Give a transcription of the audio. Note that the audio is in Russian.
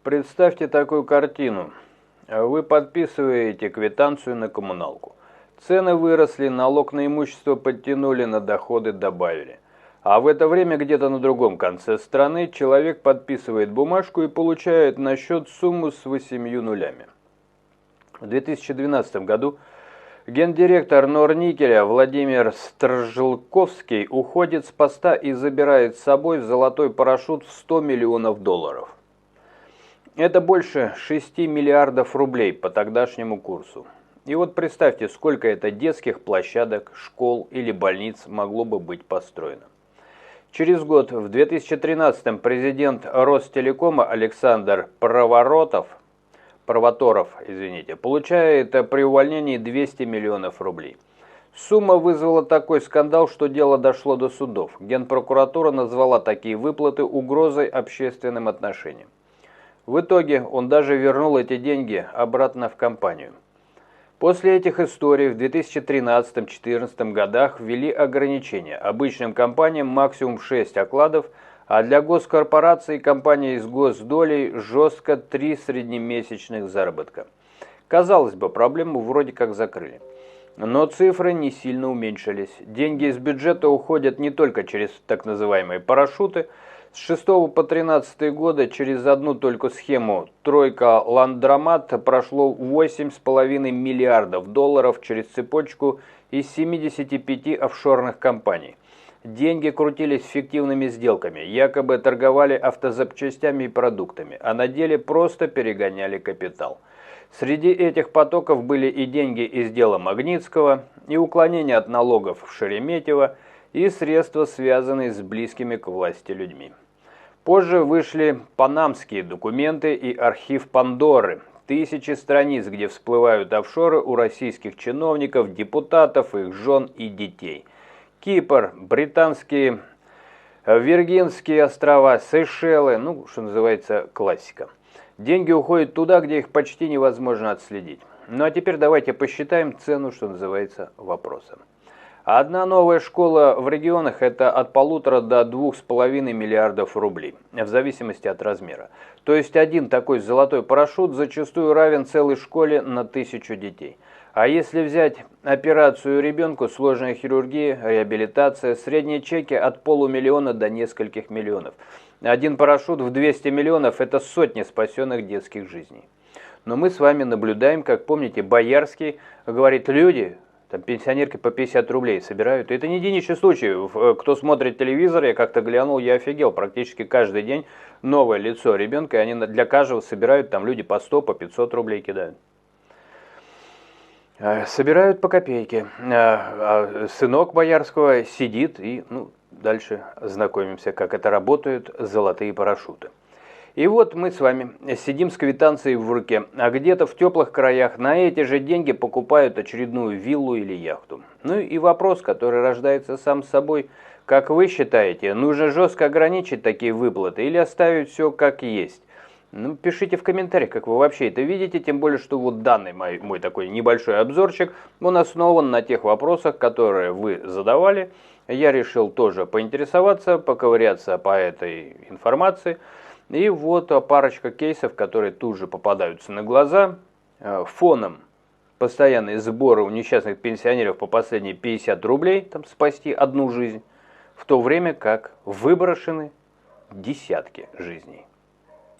Представьте такую картину. Вы подписываете квитанцию на коммуналку. Цены выросли, налог на имущество подтянули, на доходы добавили. А в это время где-то на другом конце страны человек подписывает бумажку и получает на счет сумму с 8 нулями. В 2012 году гендиректор Норникеля Владимир Стражелковский уходит с поста и забирает с собой золотой парашют в 100 миллионов долларов. Это больше 6 миллиардов рублей по тогдашнему курсу. И вот представьте, сколько это детских площадок, школ или больниц могло бы быть построено. Через год, в 2013-м, президент Ростелекома Александр Провоторов, получает при увольнении 200 миллионов рублей. Сумма вызвала такой скандал, что дело дошло до судов. Генпрокуратура назвала такие выплаты угрозой общественным отношениям. В итоге он даже вернул эти деньги обратно в компанию. После этих историй в 2013-2014 годах ввели ограничения. Обычным компаниям максимум 6 окладов, а для госкорпораций и компаний с госдолей жестко 3 среднемесячных заработка. Казалось бы, проблему вроде как закрыли. Но цифры не сильно уменьшились. Деньги из бюджета уходят не только через так называемые парашюты. С 6 по 13 годы через одну только схему «Тройка Ландромат» прошло 8,5 миллиардов долларов через цепочку из 75 офшорных компаний. Деньги крутились фиктивными сделками, якобы торговали автозапчастями и продуктами, а на деле просто перегоняли капитал. Среди этих потоков были и деньги из дела Магнитского, и уклонение от налогов в Шереметьево, и средства, связанные с близкими к власти людьми. Позже вышли панамские документы и архив Пандоры, тысячи страниц, где всплывают офшоры у российских чиновников, депутатов, их жен и детей. Кипр, британские Виргинские острова, Сейшелы, что называется, классика. Деньги уходят туда, где их почти невозможно отследить. Ну а теперь давайте посчитаем цену, что называется, вопросом. Одна новая школа в регионах – это от 1,5 до 2,5 миллиардов рублей, в зависимости от размера. То есть один такой золотой парашют зачастую равен целой школе на 1000 детей. А если взять операцию ребенку, сложная хирургия, реабилитация, средние чеки от полумиллиона до нескольких миллионов. Один парашют в 200 миллионов – это сотни спасенных детских жизней. Но мы с вами наблюдаем, как, помните, Боярский говорит, люди... Там пенсионерки по 50 рублей собирают. И это не единичный случай. Кто смотрит телевизор, я как-то глянул, я офигел. Практически каждый день новое лицо ребенка, и они для каждого собирают, там люди по 100, по 500 рублей кидают. Собирают по копейке. Сынок Боярского сидит и, дальше знакомимся, как это работают золотые парашюты. И вот мы с вами сидим с квитанцией в руке, а где-то в теплых краях на эти же деньги покупают очередную виллу или яхту. Ну и вопрос, который рождается сам собой. Как вы считаете, нужно жестко ограничить такие выплаты или оставить все как есть? Пишите в комментариях, как вы вообще это видите, тем более, что вот данный мой такой небольшой обзорчик, он основан на тех вопросах, которые вы задавали. Я решил тоже поинтересоваться, поковыряться по этой информации. И вот парочка кейсов, которые тут же попадаются на глаза. Фоном постоянные сборы у несчастных пенсионеров по последние 50 рублей, там спасти одну жизнь, в то время как выброшены десятки жизней.